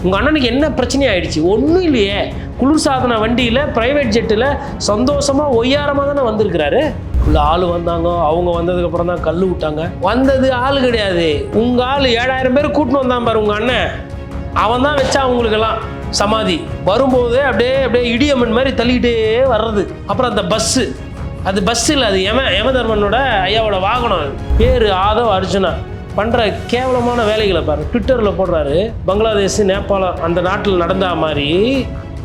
உங்கள் அண்ணனுக்கு என்ன பிரச்சனை ஆயிடுச்சு? ஒன்றும் இல்லையே, குளிர்சாதன வண்டியில் ப்ரைவேட் ஜெட்டில் சந்தோஷமாக ஒய்யாரமாக தானே வந்திருக்கிறாரு. உள்ள ஆள் வந்தாங்க, அவங்க வந்ததுக்கப்புறம் தான் கல் விட்டாங்க. வந்தது ஆள் கிடையாது, உங்கள் ஆள் 7000 பேர் கூட்டின்னு வந்தான் பாரு உங்கள் அண்ணன். அவன் தான் வச்சா அவங்களுக்கெல்லாம் சமாதி. வரும்போது அப்படியே அப்படியே இடியம்மன் மாதிரி தள்ளிக்கிட்டே வர்றது. அப்புறம் அந்த பஸ்ஸு, அது பஸ் இல்லை, அது யமதர்மனோட ஐயாவோட வாகனம். அது பேர் ஆதவ் அர்ஜுனா. பண்ணுற கேவலமான வேலைகளை பாரு, ட்விட்டரில் போடுறாரு. பங்களாதேஷ், நேபாளம் அந்த நாட்டில் நடந்தா மாதிரி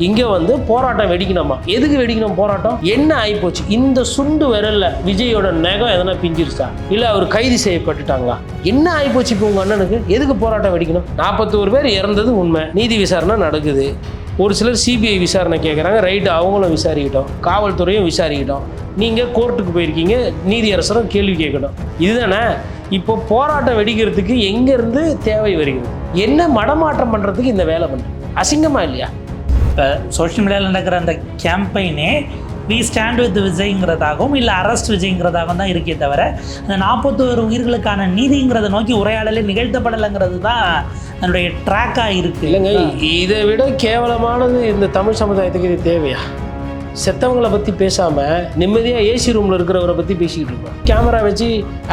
இங்கே வந்து போராட்டம் வெடிக்கணுமா? எதுக்கு வெடிக்கணும் போராட்டம்? என்ன ஆகிப்போச்சு? இந்த சுண்டு விரல்ல விஜயோட நகம் எதனா பிஞ்சிருச்சா? இல்லை அவர் கைது செய்யப்பட்டுட்டாங்களா? என்ன ஆகிப்போச்சு இப்போ உங்கள் அண்ணனுக்கு? எதுக்கு போராட்டம் வெடிக்கணும்? 41 பேர் இறந்தது உண்மை, நீதி விசாரணை நடக்குது. ஒரு சிலர் சிபிஐ விசாரணை கேட்குறாங்க, ரைட்டு, அவங்களும் விசாரிக்கிட்டோம், காவல்துறையும் விசாரிக்கிட்டோம். நீங்கள் கோர்ட்டுக்கு போயிருக்கீங்க, நீதியரசரும் கேள்வி கேட்கணும். இதுதானே இப்போ போராட்டம் வெடிக்கிறதுக்கு எங்கேருந்து தேவை வருகிறது? என்ன மடமாற்றம் பண்ணுறதுக்கு இந்த வேலை பண்ணுறது அசிங்கமாக இல்லையா? இப்போ சோஷியல் மீடியாவில் நடக்கிற அந்த கேம்பெயினே வி ஸ்டாண்ட் வித் விஜய்ங்கிறதாகவும் இல்லை அரெஸ்ட் விஜய்ங்கிறதாகவும் தான் இருக்கே தவிர அந்த 41 உயிர்களுக்கான நீதிங்கிறத நோக்கி உரையாடலே நிகழ்த்தப்படலைங்கிறது தான் அதனுடைய ட்ராக்காக இருக்குது. இல்லைங்க, இதை விட கேவலமானது இந்த தமிழ் சமுதாயத்துக்கு இது தேவையா? செத்தவங்களை பற்றி பேசாமல் நிம்மதியாக ஏசி ரூமில் இருக்கிறவரை பற்றி பேசிக்கிட்டு இருக்கோம். கேமரா வச்சு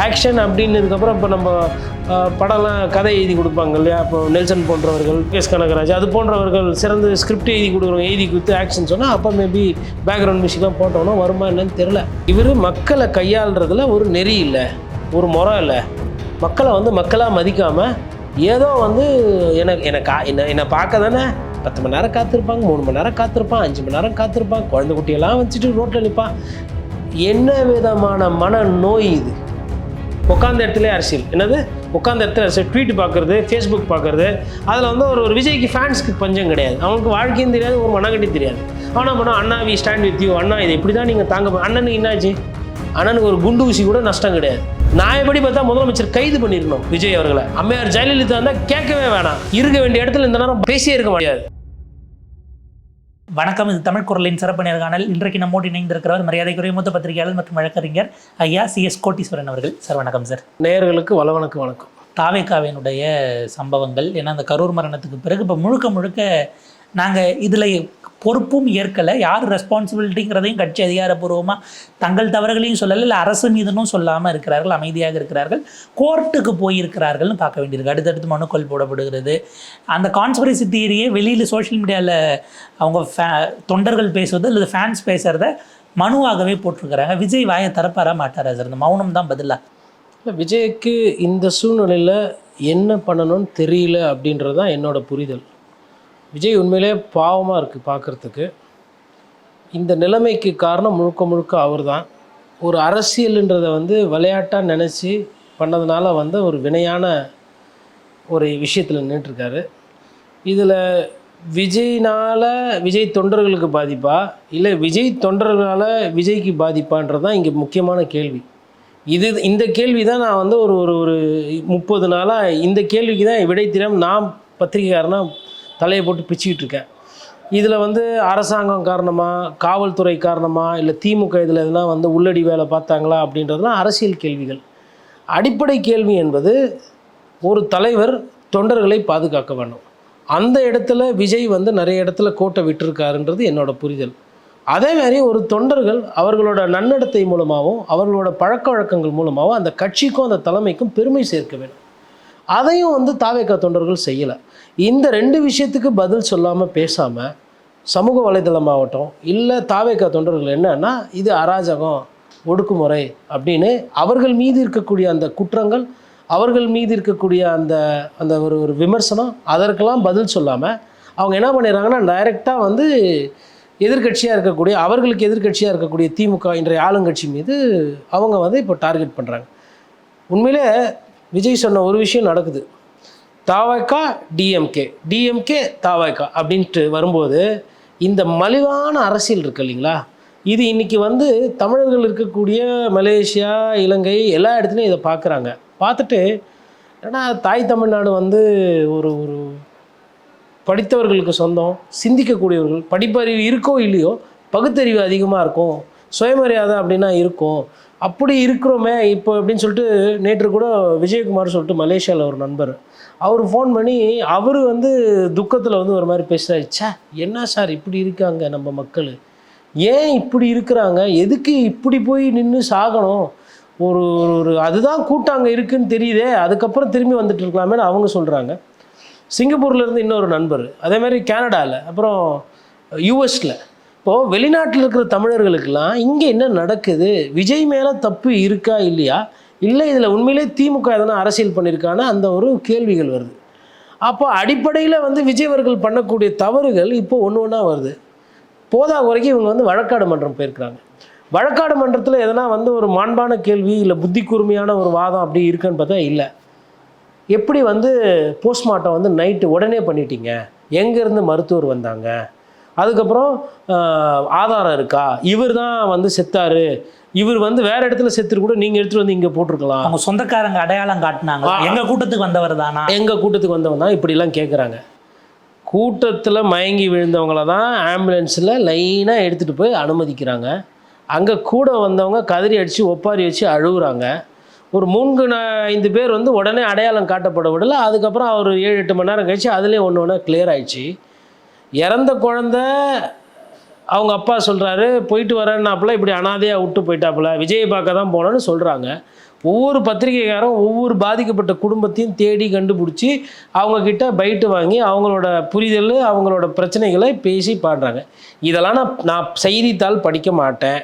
ஆக்ஷன் அப்படின்னதுக்கப்புறம் இப்போ நம்ம படம்லாம் கதை எழுதி கொடுப்பாங்க இல்லையா? இப்போ நெல்சன் போன்றவர்கள், கேஎஸ் கனகராஜ் அது போன்றவர்கள் சிறந்த ஸ்கிரிப்ட் எழுதி கொடுத்து ஆக்ஷன் சொன்னால் அப்போ மேபி பேக்ரவுண்ட் மியூசிக்லாம் போட்டோன்னா வருமா என்னன்னு தெரில. இவர் மக்களை கையாளுறதுல ஒரு நெறி இல்லை, ஒரு முறை இல்லை. மக்களை வந்து மக்களாக மதிக்காமல் ஏதோ வந்து என்னை பார்க்க தானே 10 மணி நேரம் காத்திருப்பாங்க, 3 மணி நேரம் காத்திருப்பான், 5 மணி நேரம் காத்திருப்பான், குழந்தை குட்டியெல்லாம் வச்சுட்டு ரோட்டில் நிற்பான். என்ன விதமான மன நோய் இது? உட்காந்த இடத்துல அரசியல். என்னது உட்காந்த இடத்துல அரசியல்? ட்வீட் பார்க்குறது, ஃபேஸ்புக் பார்க்குறது. அதில் வந்து ஒரு விஜய்க்கு ஃபேன்ஸுக்கு பஞ்சம் கிடையாது, அவனுக்கு வாழ்க்கையும் தெரியாது, ஒரு மனக்கட்டி தெரியாது. ஆனால் பண்ணோம், அண்ணா வி ஸ்டாண்ட் வித் யூ, அண்ணா இது இப்படி தான் நீங்கள் தாங்க. அண்ணனுக்கு என்னாச்சு? அண்ணனுக்கு ஒரு குண்டு ஊசி கூட நஷ்டம் கிடையாது. நான் எப்படி பார்த்தா முதலமைச்சர் கைது பண்ணியிருக்கணும் விஜய் அவர்களை. அம்மையார் ஜெயலலிதா இருந்தால் கேட்கவே வேணாம், இருக்க வேண்டிய இடத்துல இந்த நேரம் பேசியே இருக்க முடியாது. வணக்கம், இது தமிழ் குரலின் சிறப்பு நேர்காணல். இன்றைக்கு நம்மோடு இணைந்திருக்கிறவர் மரியாதைக்குரிய மூத்த பத்திரிகையாளர் மற்றும் வழக்கறிஞர் ஐயா CS கோட்டீஸ்வரன் அவர்கள். சார் வணக்கம் சார். நேயர்களுக்கு வணக்கம். தாவேகாவினுடைய சம்பவங்கள், ஏன்னா அந்த கரூர் மரணத்துக்கு பிறகு இப்போ முழுக்க நாங்கள் இதில் பொறுப்பும் ஏற்கலை, யார் ரெஸ்பான்சிபிலிட்டிங்கிறதையும் கட்சி அதிகாரப்பூர்வமாக தங்கள் தவறுகளையும் சொல்லலை, இல்லை அரசு மீதுனும் சொல்லாமல் இருக்கிறார்கள், அமைதியாக இருக்கிறார்கள், கோர்ட்டுக்கு போயிருக்கிறார்கள்னு பார்க்க வேண்டியிருக்கு. அடுத்தடுத்து மனுக்கள் போடப்படுகிறது. அந்த கான்ஸ்பிரசி தியரியே வெளியில் சோஷியல் மீடியாவில் அவங்க தொண்டர்கள் பேசுவது அல்லது ஃபேன்ஸ் பேசுகிறத மனுவாகவே போட்டிருக்கிறாங்க. விஜய் வாயை திறப்பாரா மாட்டாரா சார்? இந்த மௌனம் தான் பதிலாக? இல்லை, விஜய்க்கு இந்த சூழ்நிலையில் என்ன பண்ணணும்னு தெரியல அப்படின்றது தான் என்னோடய புரிதல். விஜய் உண்மையிலே பாவமாக இருக்குது பார்க்குறதுக்கு. இந்த நிலைமைக்கு காரணம் முழுக்க அவர் தான். ஒரு அரசியல்ன்றதை வந்து விளையாட்டாக நினச்சி பண்ணதுனால வந்து ஒரு வினையான ஒரு விஷயத்தில் நின்றுட்டுருக்காரு. இதில் விஜய் தொண்டர்களுக்கு பாதிப்பா, இல்லை விஜய் தொண்டர்களால் விஜய்க்கு பாதிப்பான்றது தான் இங்கே முக்கியமான கேள்வி. இந்த கேள்வி தான் நான் வந்து ஒரு 30 நாளாக இந்த கேள்விக்கு தான் விடை தெரியாமல் நான் பத்திரிகைக்காரனாக தலையை போட்டு பிச்சுக்கிட்டு இருக்கேன். இதில் வந்து அரசாங்கம் காரணமாக, காவல்துறை காரணமாக, இல்லை திமுக இதில் எதுனா வந்து உள்ளடி வேலை பார்த்தாங்களா அப்படின்றதுலாம் அரசியல் கேள்விகள். அடிப்படை கேள்வி என்பது ஒரு தலைவர் தொண்டர்களை பாதுகாக்க வேண்டும். அந்த இடத்துல விஜய் வந்து நிறைய இடத்துல கோட்டை விட்டுருக்காருன்றது என்னோட புரிதல். அதே மாதிரி ஒரு தொண்டர்கள் அவர்களோட நன்னடத்தை மூலமாகவும் அவர்களோட பழக்க வழக்கங்கள் மூலமாகவும் அந்த கட்சிக்கும் அந்த தலைமைக்கும் பெருமை சேர்க்க வேண்டும். அதையும் வந்து தாவேகா தொண்டர்கள் செய்யலை. இந்த 2 விஷயத்துக்கு பதில் சொல்லாமல் பேசாமல் சமூக வலைதளமாகட்டும் இல்லை தாவேகா தொண்டர்கள் என்னன்னா இது அராஜகம், ஒடுக்குமுறை அப்படின்னு அவர்கள் மீது இருக்கக்கூடிய அந்த குற்றங்கள், அவர்கள் மீது இருக்கக்கூடிய அந்த அந்த ஒரு விமர்சனம், அதற்கெல்லாம் பதில் சொல்லாமல் அவங்க என்ன பண்ணிடுறாங்கன்னா டைரெக்டாக வந்து எதிர்கட்சியாக இருக்கக்கூடிய, அவர்களுக்கு எதிர்கட்சியாக இருக்கக்கூடிய திமுக இன்றைய ஆளுங்கட்சி மீது அவங்க வந்து இப்போ டார்கெட் பண்ணுறாங்க. உண்மையிலே விஜய் சொன்ன ஒரு விஷயம் நடக்குது. தாவேகா டிஎம்கே தாவேகா அப்படின்ட்டு வரும்போது இந்த மலிவான அரசியல் இருக்குது இல்லைங்களா, இது இன்றைக்கி வந்து தமிழர்கள் இருக்கக்கூடிய மலேசியா, இலங்கை எல்லா இடத்துலையும் இதை பார்க்குறாங்க. பார்த்துட்டு ஏன்னா தாய் தமிழ்நாடு வந்து ஒரு படித்தவர்களுக்கு சொந்தம், சிந்திக்கக்கூடியவர்கள், படிப்பறிவு இருக்கோ இல்லையோ பகுத்தறிவு அதிகமாக இருக்கும், சுயமரியாதை அப்படின்னா இருக்கும். அப்படி இருக்கிறோமே இப்போ அப்படின்னு சொல்லிட்டு நேற்று கூட விஜயகுமார் சொல்லிட்டு மலேசியாவில் ஒரு நண்பர் அவர் ஃபோன் பண்ணி அவர் வந்து துக்கத்தில் வந்து ஒரு மாதிரி பேசுகிறாரு. ச்சே, என்ன சார் இப்படி இருக்காங்க நம்ம மக்கள், ஏன் இப்படி இருக்கிறாங்க, எதுக்கு இப்படி போய் நின்று சாகணும், ஒரு ஒரு அதுதான் கூட்டாங்க இருக்குன்னு தெரியுதே, அதுக்கப்புறம் திரும்பி வந்துட்டு இருக்கலாமேன்னு அவங்க சொல்கிறாங்க. சிங்கப்பூர்லேருந்து இன்னொரு நண்பர், அதே மாதிரி கனடாவில், அப்புறம் யூஎஸில். இப்போது வெளிநாட்டில் இருக்கிற தமிழர்களுக்கெல்லாம் இங்கே என்ன நடக்குது, விஜய் மேலே தப்பு இருக்கா இல்லையா, இல்லை இதில் உண்மையிலே திமுக எதனா அரசியல் பண்ணியிருக்கான்னு அந்த ஒரு கேள்விகள் வருது. அப்போ அடிப்படையில் வந்து விஜய் அவர்கள் பண்ணக்கூடிய தவறுகள் இப்போ ஒன்று ஒன்றா வருது. போதா குறைக்கு இவங்க வந்து வழக்காடு மன்றம் போயிருக்கிறாங்க. வழக்காடு மன்றத்தில் எதனா வந்து ஒரு மாண்பான கேள்வி இல்லை புத்தி கூர்மையான ஒரு வாதம் அப்படி இருக்குன்னு பார்த்தா இல்லை. எப்படி வந்து போஸ்ட்மார்ட்டம் வந்து நைட்டு உடனே பண்ணிட்டீங்க, எங்கேருந்து மருத்துவர் வந்தாங்க, அதுக்கப்புறம் ஆதாரம் இருக்கா, இவர் தான் வந்து செத்தாரு, இவர் வந்து வேற இடத்துல செத்துரு கூட நீங்கள் எடுத்துகிட்டு வந்து இங்கே போட்டிருக்கலாம், அவங்க சொந்தக்காரங்க அடையாளம் காட்டினாங்க, எங்கள் கூட்டத்துக்கு வந்தவர் தானா, எங்கள் கூட்டத்துக்கு வந்தவன் தான், இப்படிலாம் கேட்குறாங்க. கூட்டத்தில் மயங்கி விழுந்தவங்கள தான் ஆம்புலன்ஸில் லைனாக எடுத்துகிட்டு போய் அனுமதிக்கிறாங்க. அங்கே கூட வந்தவங்க கதறி அடித்து ஒப்பாரி வச்சு அழுகுறாங்க. ஒரு 3-5 பேர் வந்து உடனே அடையாளம் காட்டப்பட விடலை. அதுக்கப்புறம் அவர் 7-8 மணி நேரம் கழிச்சு அதுலேயே ஒன்று ஒன்று கிளியர் ஆயிடுச்சு. இறந்த குழந்த அவங்க அப்பா சொல்கிறாரு போயிட்டு வரேன்னாப்புல இப்படி அனாதையாக விட்டு போயிட்டாப்புல, விஜயை பார்க்க தான் போனோன்னு சொல்கிறாங்க. ஒவ்வொரு பத்திரிகைக்காரும் ஒவ்வொரு பாதிக்கப்பட்ட குடும்பத்தையும் தேடி கண்டுபிடிச்சி அவங்கக்கிட்ட பைட்டு வாங்கி அவங்களோட புரிதல் அவங்களோட பிரச்சனைகளை பேசி பாடுறாங்க. இதெல்லாம் நான் செய்தித்தாள் படிக்க மாட்டேன்,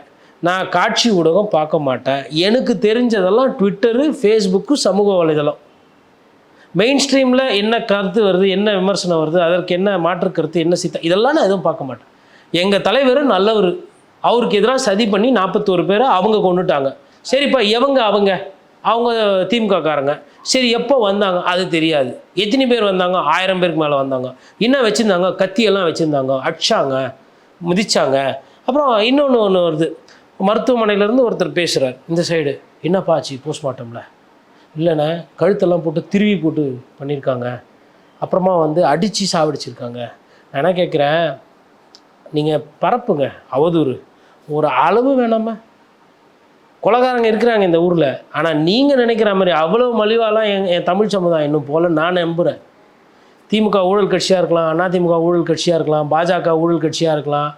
நான் காட்சி ஊடகம் பார்க்க மாட்டேன். எனக்கு தெரிஞ்சதெல்லாம் ட்விட்டரு, ஃபேஸ்புக்கு, சமூக வலைதளம். மெயின் ஸ்ட்ரீமில் என்ன கருத்து வருது, என்ன விமர்சனம் வருது, அதற்கு என்ன மாற்று கருத்து, என்ன இதெல்லாம் நான் எதுவும் பார்க்க மாட்டேன். எங்கள் தலைவர் நல்லவர், அவருக்கு எதிராக சதி பண்ணி 41 பேரை அவங்க கொண்டுட்டாங்க. சரிப்பா, அவங்க திமுககாரங்க, சரி எப்போ வந்தாங்க அது தெரியாது. எத்தனை பேர் வந்தாங்க, 1000 பேருக்கு மேலே வந்தாங்க. என்ன வச்சுருந்தாங்க, கத்தியெல்லாம் வச்சுருந்தாங்க, அடிச்சாங்க, மிதிச்சாங்க. அப்புறம் ஒன்று வருது, மருத்துவமனையிலேருந்து ஒருத்தர் பேசுகிறார் இந்த சைடு, என்னப்பா ஆச்சு போஸ்ட்மார்ட்டமில், இல்லைண்ணே கழுத்தெல்லாம் போட்டு திருவி போட்டு பண்ணியிருக்காங்க, அப்புறமா வந்து அடித்து சாவடிச்சிருக்காங்க. நான் என்ன கேட்குறேன், நீங்கள் பரப்புங்க அவதூறு, ஒரு அளவு வேணாமா? கொலைகாரங்க இருக்கிறாங்க இந்த ஊரில், ஆனால் நீங்கள் நினைக்கிற மாதிரி அவ்வளோ மலிவாலாம் என் தமிழ் சமுதாயம் இன்னும் போல நான் நம்புகிறேன். திமுக ஊழல் கட்சியாக இருக்கலாம், அதிமுக ஊழல் கட்சியாக இருக்கலாம், பாஜக ஊழல் கட்சியாக இருக்கலாம்,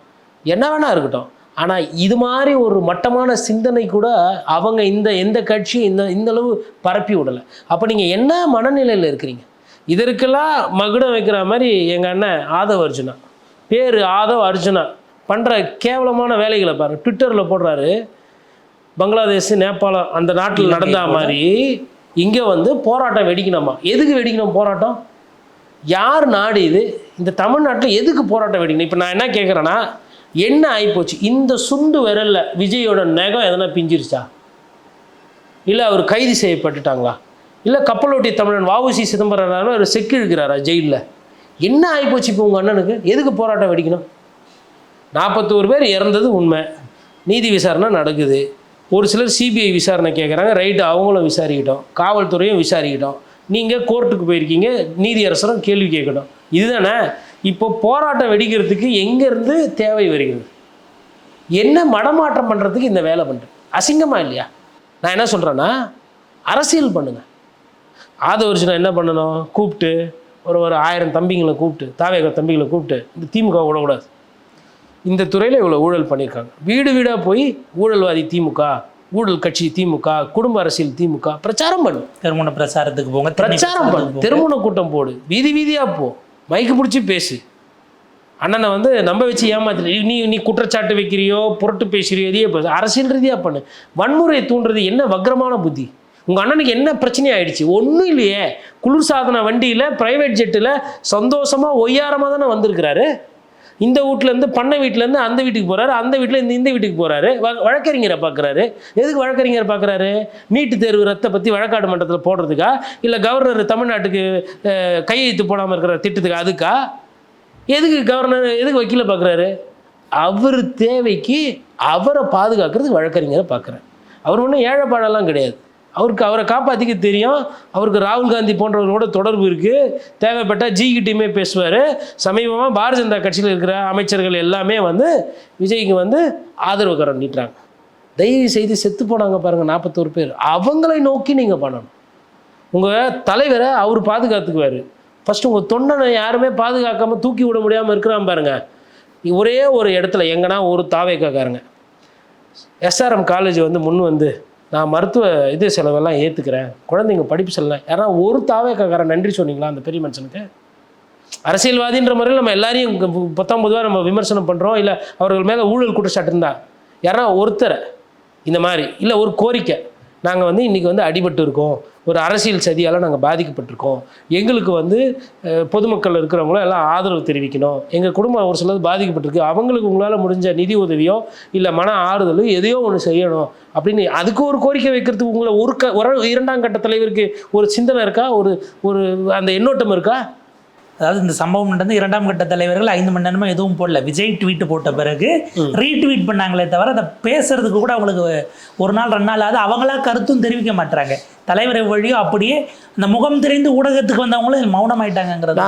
என்ன வேணா இருக்கட்டும். ஆனால் இது மாதிரி ஒரு மட்டமான சிந்தனை கூட அவங்க எந்த கட்சியும் இந்த அளவு பரப்பி விடலை. அப்போ நீங்கள் என்ன மனநிலையில் இருக்கிறீங்க? இதற்கெல்லாம் மகுடம் வைக்கிற மாதிரி எங்கள் அண்ணன் ஆதவ் அர்ஜுனா, பேர் ஆதவ் அர்ஜுனா, பண்ணுற கேவலமான வேலைகளை பாருங்கள். ட்விட்டரில் போடுறாரு, பங்களாதேஷ், நேபாளம் அந்த நாட்டில் நடந்த மாதிரி இங்கே வந்து போராட்டம் வெடிக்கணுமா? எதுக்கு வெடிக்கணும் போராட்டம்? யார் நாடு இது? இந்த தமிழ்நாட்டில் எதுக்கு போராட்டம் வெடிக்கணும்? இப்போ நான் என்ன கேட்குறேன்னா, என்ன ஆகிப்போச்சு, இந்த சுண்டு விரலில் விஜயோட நகம் எதனா பிஞ்சிருச்சா, இல்லை அவர் கைது செய்யப்பட்டுட்டாங்களா, இல்லை கப்பலோட்டி தமிழன் வ.உ.சி. சிதம்பரம் அவர் செக்கு இழுக்கிறாரா ஜெயிலில்? என்ன ஆகிப்போச்சு இப்போ உங்கள் அண்ணனுக்கு? எதுக்கு போராட்டம் வெடிக்கணும்? 41 பேர் இறந்தது உண்மை, நீதி விசாரணை நடக்குது, ஒரு சிலர் சிபிஐ விசாரணை கேட்குறாங்க, ரைட்டு அவங்களும் விசாரிக்கிட்டோம், காவல்துறையும் விசாரிக்கிட்டோம், நீங்கள் கோர்ட்டுக்கு போயிருக்கீங்க, நீதியரசரும் கேள்வி கேட்கணும். இதுதானே இப்போ போராட்டம் வெடிக்கிறதுக்கு எங்கேருந்து தேவை வருகிறது? என்ன மடமாற்றம் பண்ணுறதுக்கு இந்த வேலை பண்ணுறது அசிங்கமாக இல்லையா? நான் என்ன சொல்கிறேன்னா, அரசியல் பண்ணுங்கள். ஆதவ அர்ஜுனா என்ன பண்ணணும், கூப்பிட்டு ஒரு 1000 தம்பிங்களை கூப்பிட்டு, தாவேக தம்பிகளை கூப்பிட்டு, இந்த திமுக விடக்கூடாது, இந்த துறையில் இவ்வளோ ஊழல் பண்ணியிருக்காங்க, வீடு வீடாக போய் ஊழல்வாதி திமுக, ஊழல் கட்சி திமுக, குடும்ப அரசியல் திமுக பிரச்சாரம் பண்ணு, திருமண பிரச்சாரத்துக்கு போங்க, பிரச்சாரம் பண்ணு, திருமண கூட்டம் போடு, வீதி வீதியாக போ, மைக்கு பிடிச்சி பேசு. அண்ணனை வந்து நம்ப வச்சு ஏமாத்து, நீ குற்றச்சாட்டு வைக்கிறியோ, புரட்டு பேசுறியோ, இதையே பேசு, அரசியல் ரீதியாக பண்ணு. வன்முறையை தூண்டுறது என்ன வக்ரமான புத்தி? உங்கள் அண்ணனுக்கு என்ன பிரச்சனை ஆகிடுச்சு? ஒன்றும் இல்லையே, குளிர்சாதன வண்டியில் ப்ரைவேட் ஜெட்டில் சந்தோஷமாக ஒய்யாரமாக தானே வந்திருக்கிறாரு. இந்த வீட்டிலேருந்து பண்ணை வீட்டிலேருந்து அந்த வீட்டுக்கு போகிறாரு, அந்த வீட்டில் இந்த வீட்டுக்கு போகிறாரு, வழக்கறிஞரை பார்க்குறாரு. எதுக்கு வழக்கறிஞரை பார்க்குறாரு? நீட்டு தேர்வு ரத்தை பற்றி வழக்காடு மன்றத்தில் போடுறதுக்கா, இல்லை கவர்னர் தமிழ்நாட்டுக்கு கையெழுத்து போடாமல் இருக்கிற திட்டத்துக்கு அதுக்கா? எதுக்கு கவர்னர், எதுக்கு வக்கீலை பார்க்குறாரு? அவர் தேவைக்கு அவரை பாதுகாக்கிறதுக்கு வழக்கறிஞரை பார்க்குறாரு. அவர் ஒன்றும் ஏழைப்பாடெல்லாம் கிடையாது, அவரை காப்பாற்றிக்க தெரியும். அவருக்கு ராகுல் காந்தி போன்றவர்களோட தொடர்பு இருக்குது, தேவைப்பட்டால் ஜிகிட்டையுமே பேசுவார். சமீபமாக பாரதிய ஜனதா கட்சியில் இருக்கிற அமைச்சர்கள் எல்லாமே வந்து விஜய்க்கு வந்து ஆதரவு கரம் நீட்டுறாங்க. தயவு செய்து செத்து போனாங்க பாருங்கள் 41 பேர், அவங்களை நோக்கி நீங்கள் பண்ணணும். உங்கள் தலைவரை அவர் பாதுகாத்துக்குவார். ஃபஸ்ட்டு உங்கள் தொண்டனை யாருமே பாதுகாக்காமல் தூக்கி விட முடியாமல் இருக்கிறான் பாருங்கள். ஒரே ஒரு இடத்துல எங்கன்னா ஒரு தாவேக்காரங்க SRM காலேஜ் வந்து முன் வந்து நான் மருத்துவ செலவெல்லாம் ஏற்றுக்கிறேன், குழந்தைங்க படிப்பு செல்லலாம், யாரா ஒரு தாவேக்காரன் நன்றி சொன்னீங்களா அந்த பெரிய மனுஷனுக்கு? அரசியல்வாதின்ற முறையில் நம்ம எல்லாரையும் பொதுவாக நம்ம விமர்சனம் பண்ணுறோம், இல்லை அவர்கள் மேலே ஊழல் குற்றச்சாட்டு இருந்தால் யாரா ஒருத்தரை இந்த மாதிரி இல்லை ஒரு கோரிக்கை, நாங்கள் வந்து இன்றைக்கி வந்து அடிபட்டு இருக்கோம், ஒரு அரசியல் சதியால் நாங்கள் பாதிக்கப்பட்டிருக்கோம், எங்களுக்கு வந்து பொதுமக்கள் இருக்கிறவங்களும் எல்லாம் ஆதரவு தெரிவிக்கணும், எங்கள் குடும்பம் ஒரு சிலது பாதிக்கப்பட்டிருக்கு, அவங்களுக்கு உங்களால் முடிஞ்ச நிதி உதவியோ இல்லை மன ஆறுதலோ எதையோ ஒன்று செய்யணும் அப்படின்னு அதுக்கு ஒரு கோரிக்கை வைக்கிறதுக்கு உங்களை ஒரு இரண்டாம் கட்ட தலைவருக்கு ஒரு சிந்தனை இருக்கா? ஒரு அந்த எண்ணோட்டம் இருக்கா? அதாவது இந்த சம்பவம் நடந்து 2ஆம் கட்ட தலைவர்கள் 5 மணி நேரமாக எதுவும் போடல. விஜய் ட்வீட் போட்ட பிறகு ரீட்வீட் பண்ணாங்களே தவிர அதை பேசுறதுக்கு கூட அவங்களுக்கு ஒரு நாள் 2 நாள் ஆகுது. அவங்களா கருத்தும் தெரிவிக்க மாட்டாங்க. தலைவரை வழியோ அப்படியே அந்த முகம் தெரிந்து ஊடகத்துக்கு வந்தவங்களும் மௌனமாயிட்டாங்கிறது.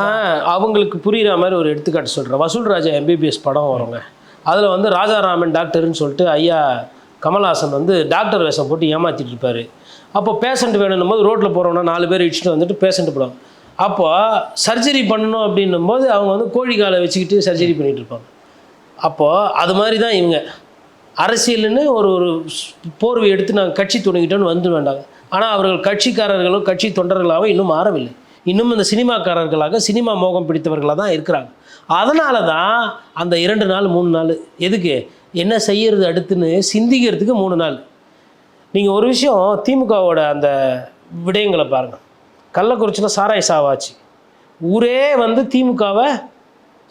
அவங்களுக்கு புரிகிற மாதிரி ஒரு எடுத்துக்காட்டு சொல்கிறேன். வசூல் ராஜா MBBS படம் வருங்க, அதில் வந்து ராஜாராமன் டாக்டர்னு சொல்லிட்டு ஐயா கமல்ஹாசன் வந்து டாக்டர் வேஷம் போட்டு ஏமாற்றிட்டு இருப்பார். அப்போ பேஷண்ட் வேணும் போது ரோட்டில் போகிறோன்னா 4 பேர் இடிச்சுட்டு வந்துட்டு பேஷண்ட் போடுவாங்க. அப்போ சர்ஜரி பண்ணணும் அப்படின்னும் போது அவங்க வந்து கோழிக்காலை வச்சுக்கிட்டு சர்ஜரி பண்ணிகிட்டு இருப்பாங்க. அப்போது அது மாதிரி தான் இவங்க அரசியல்னு ஒரு போர்வை எடுத்து நாங்கள் கட்சி துணிக்கிட்டோன்னு வந்து வேண்டாங்க. ஆனால் அவர்கள் கட்சிக்காரர்களும் கட்சி தொண்டர்களாக இன்னும் மாறவில்லை. இன்னும் இந்த சினிமாக்காரர்களாக சினிமா மோகம் பிடித்தவர்களாக தான் இருக்கிறாங்க. அதனால தான் அந்த 2 நாள் 3 நாள் எதுக்கு என்ன செய்யறது அடுத்துன்னு சிந்திக்கிறதுக்கு 3 நாள். நீங்கள் ஒரு விஷயம் திமுகவோட அந்த விடயங்களை பாருங்கள். கள்ளக்குறிச்சியில் சாராய் சாவாச்சு, ஊரே வந்து திமுகவை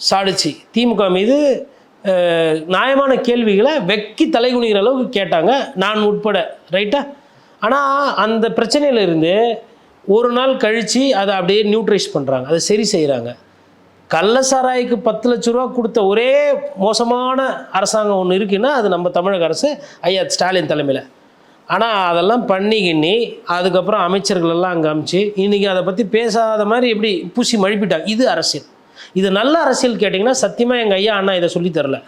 சாடிச்சு, திமுக மீது நியாயமான கேள்விகளை வெக்கி தலைகுனிகிற அளவுக்கு கேட்டாங்க, நான் உட்பட, ரைட்டா? ஆனால் அந்த பிரச்சனையிலிருந்து ஒரு நாள் கழித்து அதை அப்படியே நியூட்ரைஸ் பண்ணுறாங்க, அதை சரி செய்கிறாங்க. கள்ள சாராய்க்கு 10 லட்ச ரூபா கொடுத்த ஒரே மோசமான அரசாங்கம் ஒன்று இருக்குன்னா அது நம்ம தமிழக அரசு ஐயா ஸ்டாலின் தலைமையில். ஆனால் அதெல்லாம் பண்ணிக்கிண்ணி அதுக்கப்புறம் அமைச்சர்கள் எல்லாம் அங்கே அமிச்சு இன்றைக்கி அதை பற்றி பேசாத மாதிரி எப்படி பூசி மழுப்பிட்டாங்க. இது அரசியல். இது நல்ல அரசியல் கேட்டிங்கன்னா சத்தியமாக எங்கள் ஐயா அண்ணா இதை சொல்லி தரல,